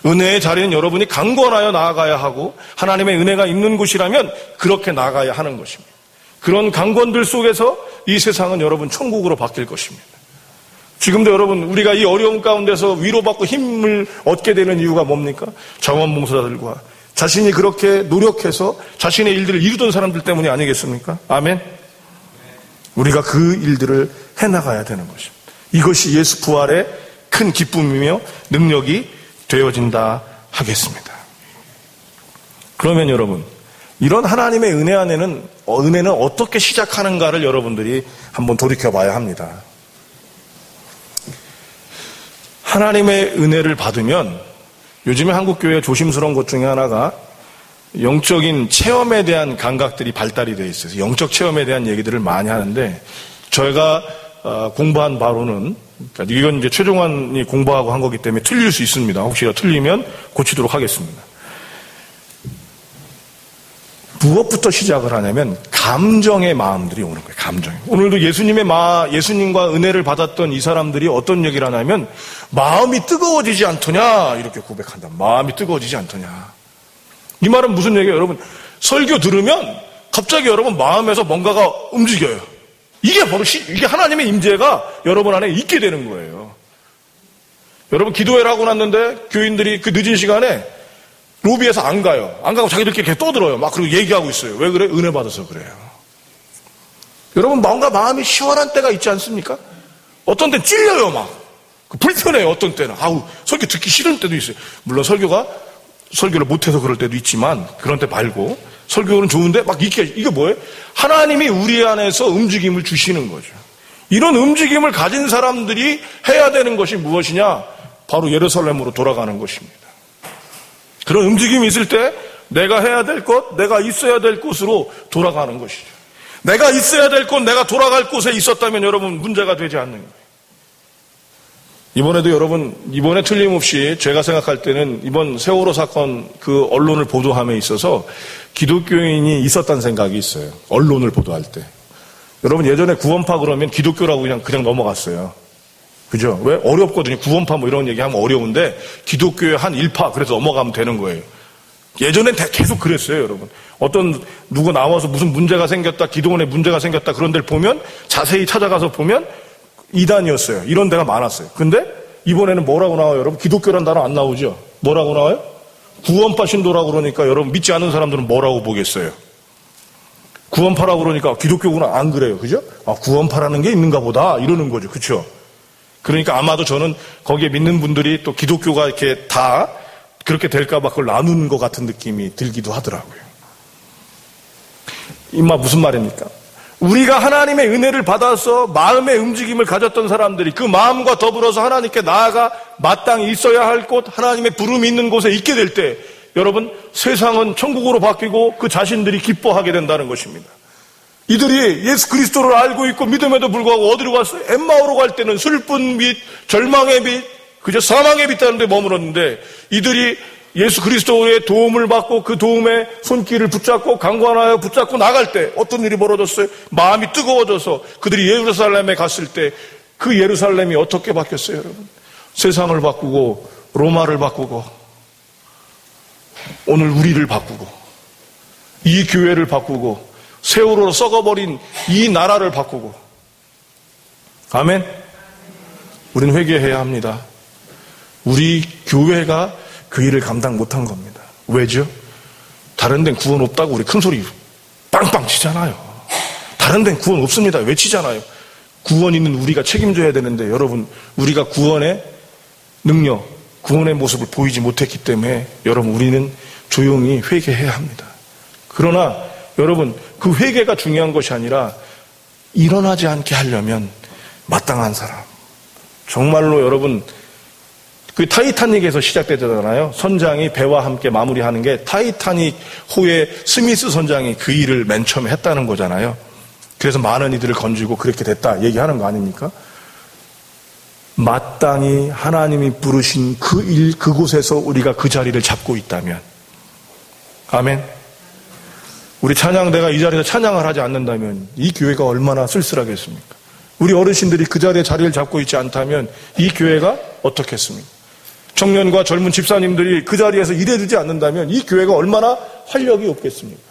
은혜의 자리는 여러분이 강건하여 나아가야 하고, 하나님의 은혜가 있는 곳이라면 그렇게 나아가야 하는 것입니다. 그런 강건들 속에서 이 세상은 여러분 천국으로 바뀔 것입니다. 지금도 여러분 우리가 이 어려움 가운데서 위로받고 힘을 얻게 되는 이유가 뭡니까? 자원봉사자들과 자신이 그렇게 노력해서 자신의 일들을 이루던 사람들 때문이 아니겠습니까? 아멘. 우리가 그 일들을 해나가야 되는 것입니다. 이것이 예수 부활의 큰 기쁨이며 능력이 되어진다 하겠습니다. 그러면 여러분, 이런 하나님의 은혜 안에는 은혜는 어떻게 시작하는가를 여러분들이 한번 돌이켜봐야 합니다. 하나님의 은혜를 받으면 요즘에 한국교회의 조심스러운 것 중에 하나가 영적인 체험에 대한 감각들이 발달이 되어 있어요. 영적 체험에 대한 얘기들을 많이 하는데, 저희가 공부한 바로는, 그러니까 이건 이제 최종환이 공부하고 한 거기 때문에 틀릴 수 있습니다. 혹시라도 틀리면 고치도록 하겠습니다. 무엇부터 시작을 하냐면 감정의 마음들이 오는 거예요. 감정. 오늘도 예수님과 은혜를 받았던 이 사람들이 어떤 얘기를 하냐면 마음이 뜨거워지지 않더냐 이렇게 고백한다. 마음이 뜨거워지지 않더냐. 이 말은 무슨 얘기예요? 여러분 설교 들으면 갑자기 여러분 마음에서 뭔가가 움직여요. 이게 바로 이게 하나님의 임재가 여러분 안에 있게 되는 거예요. 여러분 기도회를 하고 났는데 교인들이 그 늦은 시간에 로비에서 안 가요. 안 가고 자기들끼리 계속 떠들어요. 막 그리고 얘기하고 있어요. 왜 그래? 은혜 받아서 그래요. 여러분 뭔가 마음이 시원한 때가 있지 않습니까? 어떤 때는 찔려요 막. 불편해요 어떤 때는. 아우 설교 듣기 싫은 때도 있어요. 물론 설교를 못해서 그럴 때도 있지만 그런 때 말고 설교는 좋은데 막 이게 뭐예요? 하나님이 우리 안에서 움직임을 주시는 거죠. 이런 움직임을 가진 사람들이 해야 되는 것이 무엇이냐? 바로 예루살렘으로 돌아가는 것입니다. 그런 움직임이 있을 때 내가 해야 될 것, 내가 있어야 될 곳으로 돌아가는 것이죠. 내가 있어야 될 곳, 내가 돌아갈 곳에 있었다면 여러분 문제가 되지 않는 거예요. 이번에도 여러분, 이번에 틀림없이 제가 생각할 때는 이번 세월호 사건 그 언론을 보도함에 있어서 기독교인이 있었다는 생각이 있어요. 언론을 보도할 때. 여러분 예전에 구원파 그러면 기독교라고 그냥 넘어갔어요. 그죠? 왜? 어렵거든요. 구원파 뭐 이런 얘기하면 어려운데 기독교의 한 일파 그래서 넘어가면 되는 거예요. 예전엔 계속 그랬어요, 여러분. 누구 나와서 무슨 문제가 생겼다, 기도원에 문제가 생겼다 그런 데를 보면 자세히 찾아가서 보면 이단이었어요. 이런 데가 많았어요. 근데 이번에는 뭐라고 나와요, 여러분? 기독교란 단어 안 나오죠? 뭐라고 나와요? 구원파 신도라고 그러니까 여러분 믿지 않은 사람들은 뭐라고 보겠어요? 구원파라고 그러니까 기독교구나 안 그래요. 그죠? 아, 구원파라는 게 있는가 보다 이러는 거죠. 그렇죠? 그러니까 아마도 저는 거기에 믿는 분들이 또 기독교가 이렇게 다 그렇게 될까 봐 그걸 나누는 것 같은 느낌이 들기도 하더라고요. 이 말 무슨 말입니까? 우리가 하나님의 은혜를 받아서 마음의 움직임을 가졌던 사람들이 그 마음과 더불어서 하나님께 나아가 마땅히 있어야 할 곳, 하나님의 부름이 있는 곳에 있게 될 때 여러분 세상은 천국으로 바뀌고 그 자신들이 기뻐하게 된다는 것입니다. 이들이 예수 그리스도를 알고 있고 믿음에도 불구하고 어디로 갔어요? 엠마오로 갈 때는 슬픈 빛, 절망의 빛, 그저 사망의 빛이라는 데 머물렀는데 이들이 예수 그리스도의 도움을 받고 그 도움의 손길을 붙잡고 강권하여 붙잡고 나갈 때 어떤 일이 벌어졌어요? 마음이 뜨거워져서 그들이 예루살렘에 갔을 때 그 예루살렘이 어떻게 바뀌었어요, 여러분? 세상을 바꾸고 로마를 바꾸고 오늘 우리를 바꾸고 이 교회를 바꾸고 세월호로 썩어버린 이 나라를 바꾸고. 아멘. 우리는 회개해야 합니다. 우리 교회가 그 일을 감당 못한 겁니다. 왜죠? 다른 데는 구원 없다고 우리 큰 소리 빵빵 치잖아요. 다른 데는 구원 없습니다. 외치잖아요. 구원 있는 우리가 책임져야 되는데 여러분 우리가 구원의 능력, 구원의 모습을 보이지 못했기 때문에 여러분 우리는 조용히 회개해야 합니다. 그러나 여러분 그 회개가 중요한 것이 아니라 일어나지 않게 하려면 마땅한 사람. 정말로 여러분 그 타이타닉에서 시작되잖아요. 선장이 배와 함께 마무리하는 게 타이타닉 호의 스미스 선장이 그 일을 맨 처음에 했다는 거잖아요. 그래서 많은 이들을 건지고 그렇게 됐다 얘기하는 거 아닙니까? 마땅히 하나님이 부르신 그곳에서 우리가 그 자리를 잡고 있다면 아멘. 우리 찬양대가 이 자리에서 찬양을 하지 않는다면 이 교회가 얼마나 쓸쓸하겠습니까? 우리 어르신들이 그 자리에 자리를 잡고 있지 않다면 이 교회가 어떻겠습니까? 청년과 젊은 집사님들이 그 자리에서 일해주지 않는다면 이 교회가 얼마나 활력이 없겠습니까?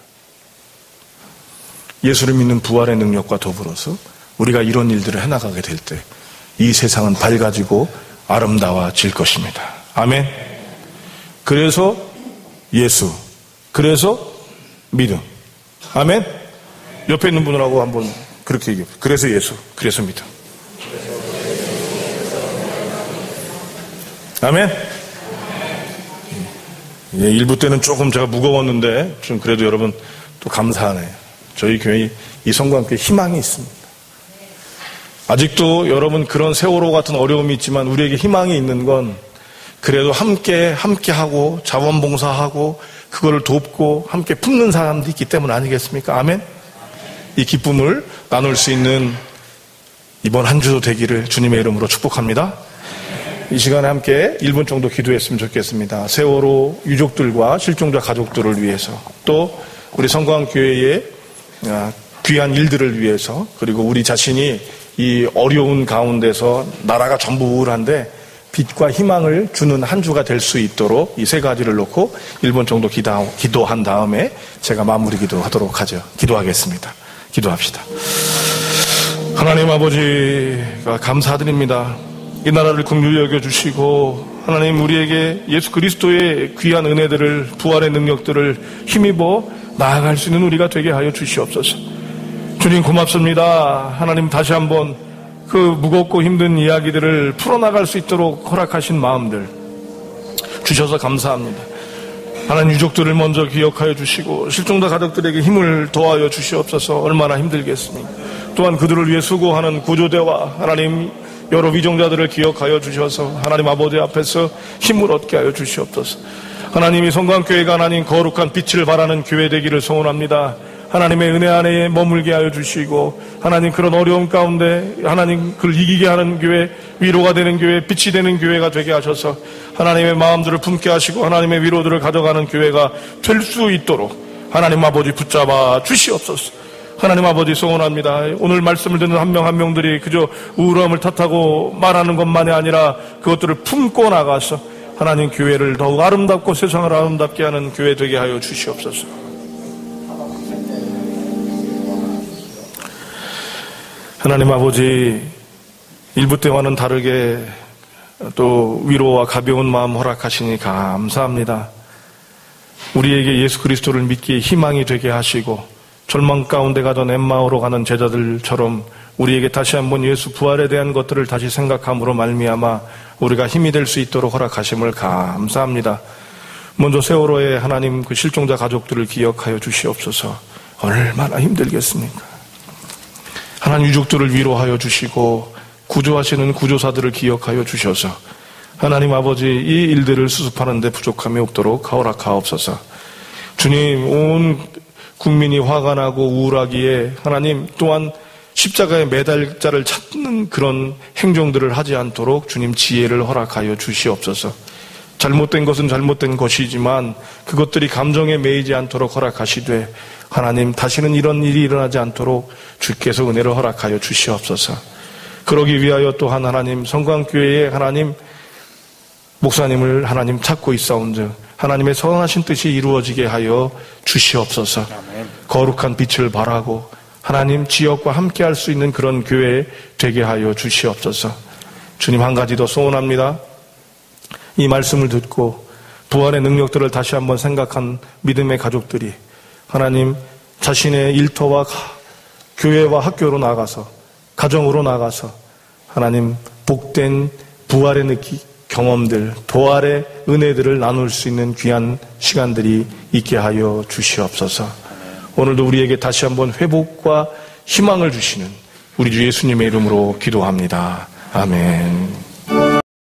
예수를 믿는 부활의 능력과 더불어서 우리가 이런 일들을 해나가게 될 때 이 세상은 밝아지고 아름다워질 것입니다. 아멘. 그래서 예수, 그래서 믿음. 아멘. 옆에 있는 분하고 한번 그렇게 얘기해요. 그래서 예수, 그래서 믿음. 아멘. 예, 일부 때는 조금 제가 무거웠는데 좀 그래도 여러분 또 감사하네요. 저희 교회 이 성과 함께 희망이 있습니다. 아직도 여러분 그런 세월호 같은 어려움이 있지만 우리에게 희망이 있는 건 그래도 함께 하고 자원봉사하고 그거를 돕고 함께 품는 사람도 있기 때문 아니겠습니까? 아멘. 이 기쁨을 나눌 수 있는 이번 한 주도 되기를 주님의 이름으로 축복합니다. 이 시간에 함께 1분 정도 기도했으면 좋겠습니다. 세월호 유족들과 실종자 가족들을 위해서 또 우리 성광교회의 귀한 일들을 위해서, 그리고 우리 자신이 이 어려운 가운데서 나라가 전부 우울한데 빛과 희망을 주는 한 주가 될 수 있도록 이 세 가지를 놓고 1분 정도 기도한 다음에 제가 마무리 기도하도록 하죠. 기도하겠습니다. 기도합시다. 하나님 아버지가 감사드립니다. 이 나라를 긍휼히 여겨주시고 하나님 우리에게 예수 그리스도의 귀한 은혜들을, 부활의 능력들을 힘입어 나아갈 수 있는 우리가 되게 하여 주시옵소서. 주님 고맙습니다. 하나님 다시 한번 그 무겁고 힘든 이야기들을 풀어나갈 수 있도록 허락하신 마음들 주셔서 감사합니다. 하나님 유족들을 먼저 기억하여 주시고 실종자 가족들에게 힘을 더하여 주시옵소서. 얼마나 힘들겠습니까? 또한 그들을 위해 수고하는 구조대와 하나님 여러 위정자들을 기억하여 주셔서 하나님 아버지 앞에서 힘을 얻게 하여 주시옵소서. 하나님이 성광교회가 하나님 거룩한 빛을 발하는 교회 되기를 소원합니다. 하나님의 은혜 안에 머물게 하여 주시고 하나님 그런 어려움 가운데 하나님 그를 이기게 하는 교회, 위로가 되는 교회, 빛이 되는 교회가 되게 하셔서 하나님의 마음들을 품게 하시고 하나님의 위로들을 가져가는 교회가 될 수 있도록 하나님 아버지 붙잡아 주시옵소서. 하나님 아버지 소원합니다. 오늘 말씀을 듣는 한 명 한 명들이 그저 우울함을 탓하고 말하는 것만이 아니라 그것들을 품고 나가서 하나님 교회를 더욱 아름답고 세상을 아름답게 하는 교회 되게 하여 주시옵소서. 하나님 아버지, 일부 때와는 다르게 또 위로와 가벼운 마음 허락하시니 감사합니다. 우리에게 예수 그리스도를 믿기에 희망이 되게 하시고 절망 가운데 가던 엠마오로 가는 제자들처럼 우리에게 다시 한번 예수 부활에 대한 것들을 다시 생각함으로 말미암아 우리가 힘이 될 수 있도록 허락하심을 감사합니다. 먼저 세월호의 하나님 그 실종자 가족들을 기억하여 주시옵소서. 얼마나 힘들겠습니까? 하나님 유족들을 위로하여 주시고 구조하시는 구조사들을 기억하여 주셔서 하나님 아버지 이 일들을 수습하는 데 부족함이 없도록 허락하옵소서. 주님, 온 국민이 화가 나고 우울하기에 하나님 또한 십자가의 매달자를 찾는 그런 행정들을 하지 않도록 주님 지혜를 허락하여 주시옵소서. 잘못된 것은 잘못된 것이지만 그것들이 감정에 매이지 않도록 허락하시되 하나님 다시는 이런 일이 일어나지 않도록 주께서 은혜를 허락하여 주시옵소서. 그러기 위하여 또한 하나님 성광교회의 하나님 목사님을 하나님 찾고 있사온즉 하나님의 선하신 뜻이 이루어지게 하여 주시옵소서. 거룩한 빛을 발하고 하나님 지역과 함께 할 수 있는 그런 교회 되게 하여 주시옵소서. 주님 한 가지 더 소원합니다. 이 말씀을 듣고 부활의 능력들을 다시 한번 생각한 믿음의 가족들이 하나님 자신의 일터와 교회와 학교로 나가서 가정으로 나가서 하나님 복된 부활의 경험들, 부활의 은혜들을 나눌 수 있는 귀한 시간들이 있게 하여 주시옵소서. 오늘도 우리에게 다시 한번 회복과 희망을 주시는 우리 주 예수님의 이름으로 기도합니다. 아멘.